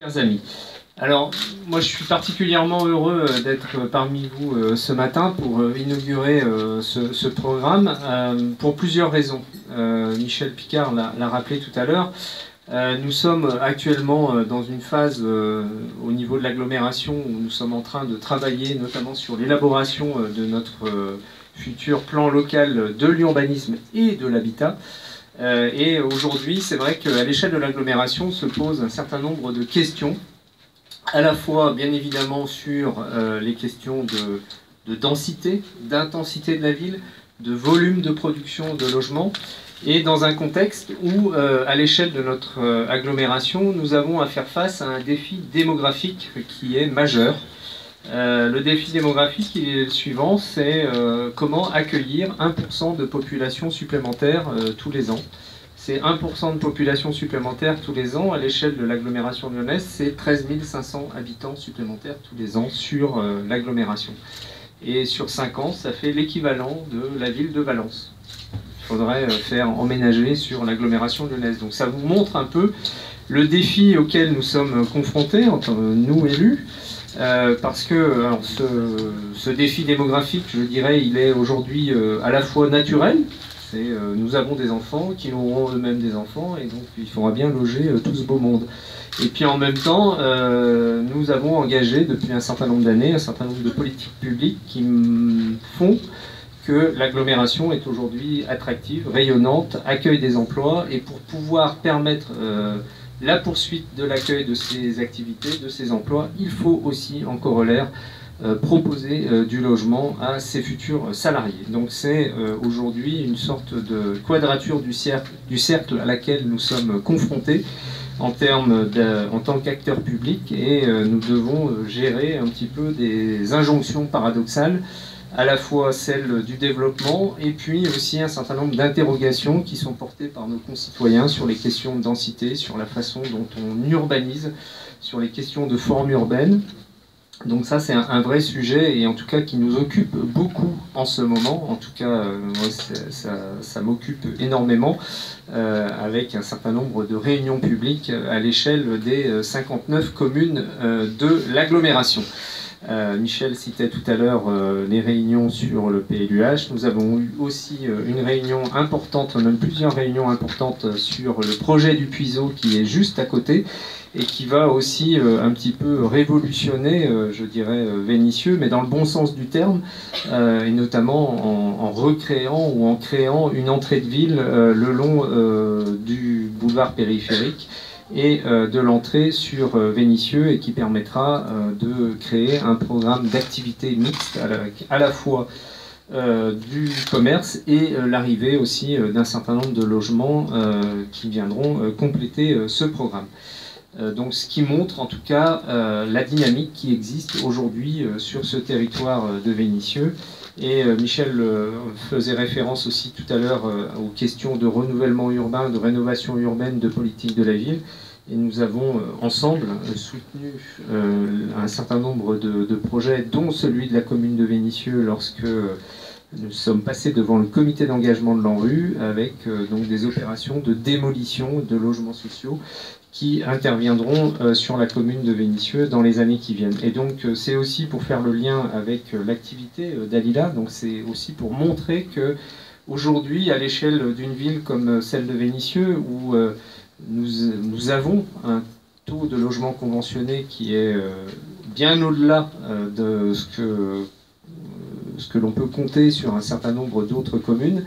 Chers amis, alors moi je suis particulièrement heureux d'être parmi vous ce matin pour inaugurer ce programme pour plusieurs raisons. Michel Picard l'a rappelé tout à l'heure. Nous sommes actuellement dans une phase au niveau de l'agglomération où nous sommes en train de travailler notamment sur l'élaboration de notre futur plan local de l'urbanisme et de l'habitat. Et aujourd'hui, c'est vrai qu'à l'échelle de l'agglomération se posent un certain nombre de questions, à la fois bien évidemment sur les questions de densité, d'intensité de la ville, de volume de production de logements, et dans un contexte où, à l'échelle de notre agglomération, nous avons à faire face à un défi démographique qui est majeur. Le défi démographique est le suivant, c'est comment accueillir 1% de population supplémentaire tous les ans. C'est 1% de population supplémentaire tous les ans. À l'échelle de l'agglomération lyonnaise, c'est 13 500 habitants supplémentaires tous les ans sur l'agglomération. Et sur 5 ans, ça fait l'équivalent de la ville de Valence. Il faudrait faire emménager sur l'agglomération lyonnaise. Donc ça vous montre un peu le défi auquel nous sommes confrontés, nous élus. Parce que alors, ce défi démographique, je dirais, il est aujourd'hui à la fois naturel. Nous avons des enfants qui auront eux-mêmes des enfants, et donc il faudra bien loger tout ce beau monde. Et puis en même temps, nous avons engagé depuis un certain nombre d'années un certain nombre de politiques publiques qui font que l'agglomération est aujourd'hui attractive, rayonnante, accueille des emplois, et pour pouvoir permettre la poursuite de l'accueil de ces activités, de ces emplois, il faut aussi en corollaire proposer du logement à ses futurs salariés. Donc c'est aujourd'hui une sorte de quadrature du cercle à laquelle nous sommes confrontés en tant qu'acteurs publics, et nous devons gérer un petit peu des injonctions paradoxales, à la fois celle du développement et puis aussi un certain nombre d'interrogations qui sont portées par nos concitoyens sur les questions de densité, sur la façon dont on urbanise, sur les questions de forme urbaine. Donc ça, c'est un vrai sujet, et en tout cas qui nous occupe beaucoup en ce moment. En tout cas, moi, ça m'occupe énormément, avec un certain nombre de réunions publiques à l'échelle des 59 communes de l'agglomération. Michel citait tout à l'heure les réunions sur le PLUH. Nous avons eu aussi une réunion importante, même plusieurs réunions importantes sur le projet du Puiseau qui est juste à côté, et qui va aussi un petit peu révolutionner, je dirais, Vénissieux, mais dans le bon sens du terme, et notamment en recréant ou en créant une entrée de ville le long du boulevard périphérique et de l'entrée sur Vénissieux, et qui permettra de créer un programme d'activité mixte à la fois du commerce et l'arrivée aussi d'un certain nombre de logements qui viendront compléter ce programme. Donc ce qui montre en tout cas la dynamique qui existe aujourd'hui sur ce territoire de Vénissieux. Et Michel faisait référence aussi tout à l'heure aux questions de renouvellement urbain, de rénovation urbaine, de politique de la ville. Et nous avons ensemble soutenu un certain nombre de projets, dont celui de la commune de Vénissieux, lorsque nous sommes passés devant le comité d'engagement de l'ANRU, avec donc des opérations de démolition de logements sociaux qui interviendront sur la commune de Vénissieux dans les années qui viennent. Et donc c'est aussi pour faire le lien avec l'activité d'Alila, donc c'est aussi pour montrer que aujourd'hui, à l'échelle d'une ville comme celle de Vénissieux, où nous avons un taux de logement conventionné qui est bien au-delà de ce que l'on peut compter sur un certain nombre d'autres communes,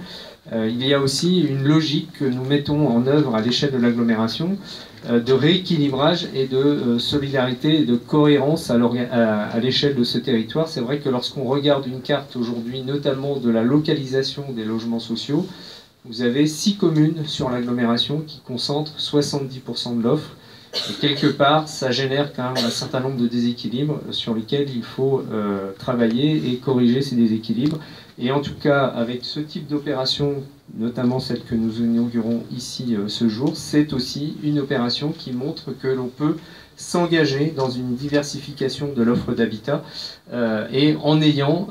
il y a aussi une logique que nous mettons en œuvre à l'échelle de l'agglomération, de rééquilibrage et de solidarité et de cohérence à l'échelle de ce territoire. C'est vrai que lorsqu'on regarde une carte aujourd'hui, notamment de la localisation des logements sociaux, vous avez 6 communes sur l'agglomération qui concentrent 70% de l'offre. Et quelque part, ça génère quand même un certain nombre de déséquilibres sur lesquels il faut travailler et corriger ces déséquilibres. Et en tout cas, avec ce type d'opération, notamment celle que nous inaugurons ici ce jour, c'est aussi une opération qui montre que l'on peut s'engager dans une diversification de l'offre d'habitat et en ayant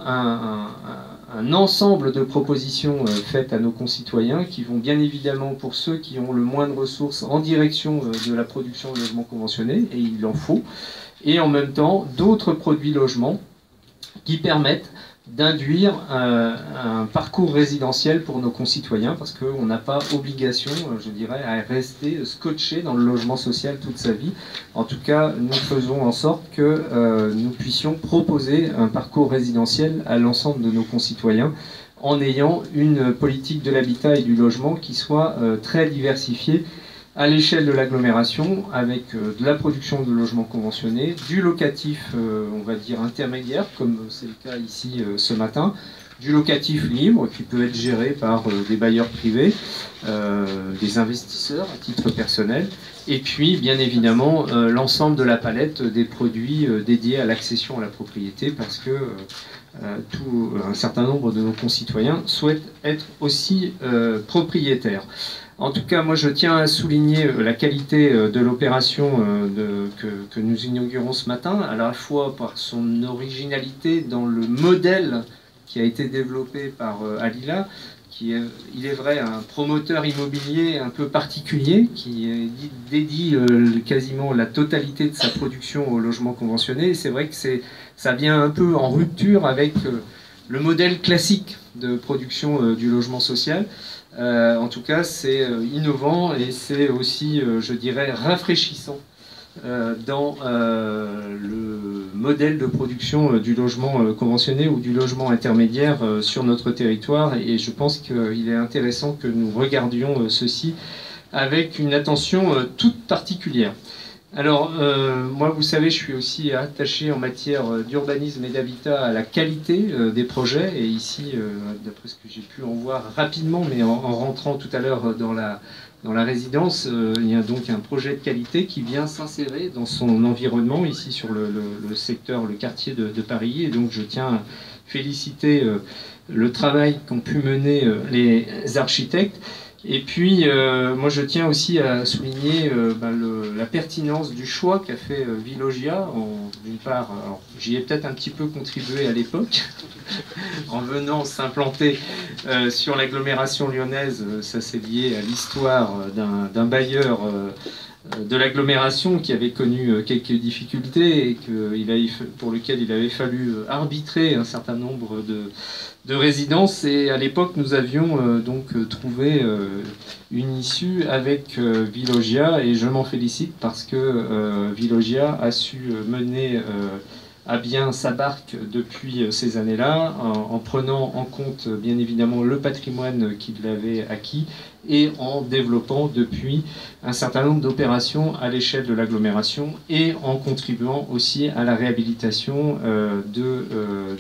un ensemble de propositions faites à nos concitoyens qui vont bien évidemment pour ceux qui ont le moins de ressources en direction de la production de logements conventionnés, et il en faut, et en même temps d'autres produits logements qui permettent d'induire un parcours résidentiel pour nos concitoyens, parce qu'on n'a pas obligation, je dirais, à rester scotché dans le logement social toute sa vie. En tout cas, nous faisons en sorte que nous puissions proposer un parcours résidentiel à l'ensemble de nos concitoyens en ayant une politique de l'habitat et du logement qui soit très diversifiée à l'échelle de l'agglomération, avec de la production de logements conventionnés, du locatif, on va dire, intermédiaire, comme c'est le cas ici ce matin, du locatif libre, qui peut être géré par des bailleurs privés, des investisseurs à titre personnel, et puis, bien évidemment, l'ensemble de la palette des produits dédiés à l'accession à la propriété, parce que un certain nombre de nos concitoyens souhaitent être aussi propriétaires. En tout cas, moi je tiens à souligner la qualité de l'opération que nous inaugurons ce matin, à la fois par son originalité dans le modèle qui a été développé par Alila, qui est, il est vrai, un promoteur immobilier un peu particulier, qui dédie quasiment la totalité de sa production au logement conventionné. Et c'est vrai que ça vient un peu en rupture avec le modèle classique de production du logement social. En tout cas, c'est innovant et c'est aussi, je dirais, rafraîchissant dans le modèle de production du logement conventionné ou du logement intermédiaire sur notre territoire. Et je pense qu'il est intéressant que nous regardions ceci avec une attention toute particulière. Alors, moi, vous savez, je suis aussi attaché en matière d'urbanisme et d'habitat à la qualité des projets. Et ici, d'après ce que j'ai pu en voir rapidement, mais en rentrant tout à l'heure dans la résidence, il y a donc un projet de qualité qui vient s'insérer dans son environnement, ici sur le secteur, le quartier de Paris. Et donc, je tiens à féliciter le travail qu'ont pu mener les architectes. Et puis, moi, je tiens aussi à souligner la pertinence du choix qu'a fait Vilogia. D'une part, j'y ai peut-être un petit peu contribué à l'époque, en venant s'implanter sur l'agglomération lyonnaise. Ça, c'est lié à l'histoire d'un bailleur de l'agglomération qui avait connu quelques difficultés et pour lequel il avait fallu arbitrer un certain nombre de résidences. Et à l'époque, nous avions donc trouvé une issue avec Vilogia, et je m'en félicite parce que Vilogia a su mener à bien sa barque depuis ces années-là, en prenant en compte bien évidemment le patrimoine qu'il avait acquis et en développant depuis un certain nombre d'opérations à l'échelle de l'agglomération et en contribuant aussi à la réhabilitation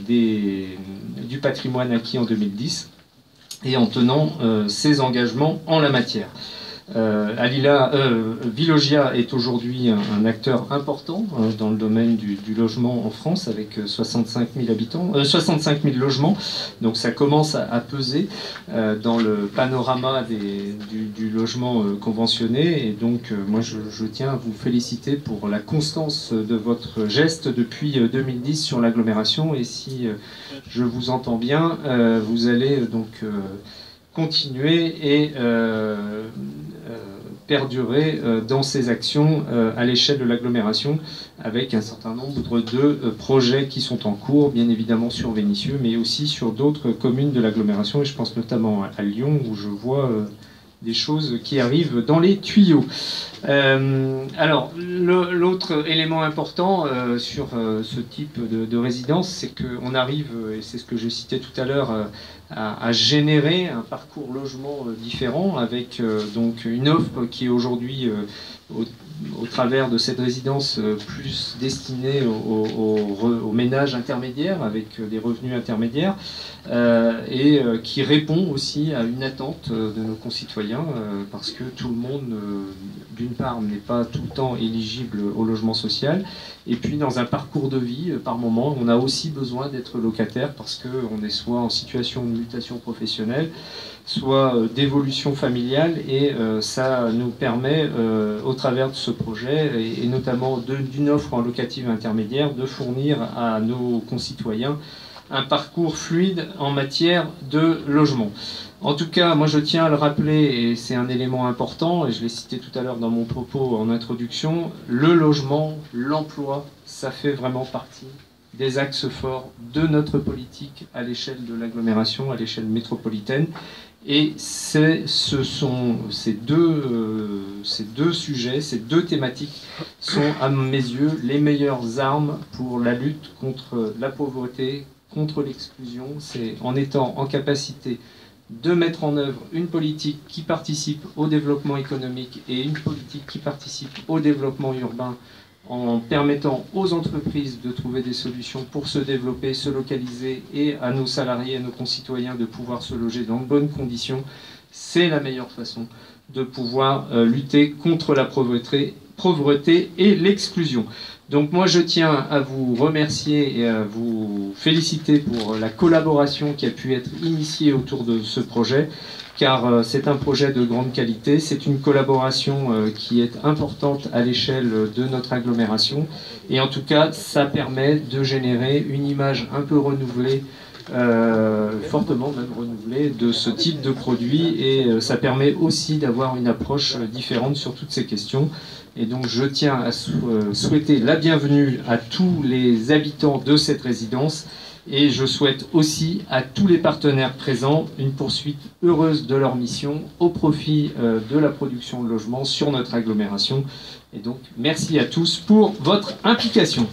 du patrimoine acquis en 2010 et en tenant ses engagements en la matière. Vilogia est aujourd'hui un acteur important dans le domaine du logement en France, avec 65 000 habitants, 65 000 logements. Donc ça commence à peser dans le panorama du logement conventionné. Et donc moi je tiens à vous féliciter pour la constance de votre geste depuis 2010 sur l'agglomération. Et si je vous entends bien, vous allez donc continuer et perdurer dans ces actions à l'échelle de l'agglomération, avec un certain nombre de projets qui sont en cours, bien évidemment sur Vénissieux, mais aussi sur d'autres communes de l'agglomération, et je pense notamment à Lyon, où je vois des choses qui arrivent dans les tuyaux. Alors, l'autre élément important sur ce type de résidence, c'est qu'on arrive, et c'est ce que je citais tout à l'heure, à générer un parcours logement différent, avec donc une offre qui est aujourd'hui au travers de cette résidence plus destinée aux ménages intermédiaires, avec des revenus intermédiaires, et qui répond aussi à une attente de nos concitoyens, parce que tout le monde, d'une part, n'est pas tout le temps éligible au logement social, et puis dans un parcours de vie, par moment, on a aussi besoin d'être locataire, parce qu'on est soit en situation de mutation professionnelle, soit d'évolution familiale, et ça nous permet, au travers de ce projet, et notamment d'une offre en locative intermédiaire, de fournir à nos concitoyens un parcours fluide en matière de logement. En tout cas, moi je tiens à le rappeler, et c'est un élément important, et je l'ai cité tout à l'heure dans mon propos en introduction, le logement, l'emploi, ça fait vraiment partie des axes forts de notre politique à l'échelle de l'agglomération, à l'échelle métropolitaine. Et ce sont ces deux sujets, ces deux thématiques sont à mes yeux les meilleures armes pour la lutte contre la pauvreté, contre l'exclusion. C'est en étant en capacité de mettre en œuvre une politique qui participe au développement économique et une politique qui participe au développement urbain, en permettant aux entreprises de trouver des solutions pour se développer, se localiser, et à nos salariés, à nos concitoyens de pouvoir se loger dans de bonnes conditions. C'est la meilleure façon de pouvoir lutter contre la pauvreté et l'exclusion. Donc moi je tiens à vous remercier et à vous féliciter pour la collaboration qui a pu être initiée autour de ce projet, car c'est un projet de grande qualité, c'est une collaboration qui est importante à l'échelle de notre agglomération, et en tout cas ça permet de générer une image un peu renouvelée, fortement même renouvelée, de ce type de produit, et ça permet aussi d'avoir une approche différente sur toutes ces questions. Et donc je tiens à souhaiter la bienvenue à tous les habitants de cette résidence, et je souhaite aussi à tous les partenaires présents une poursuite heureuse de leur mission au profit de la production de logements sur notre agglomération. Et donc merci à tous pour votre implication.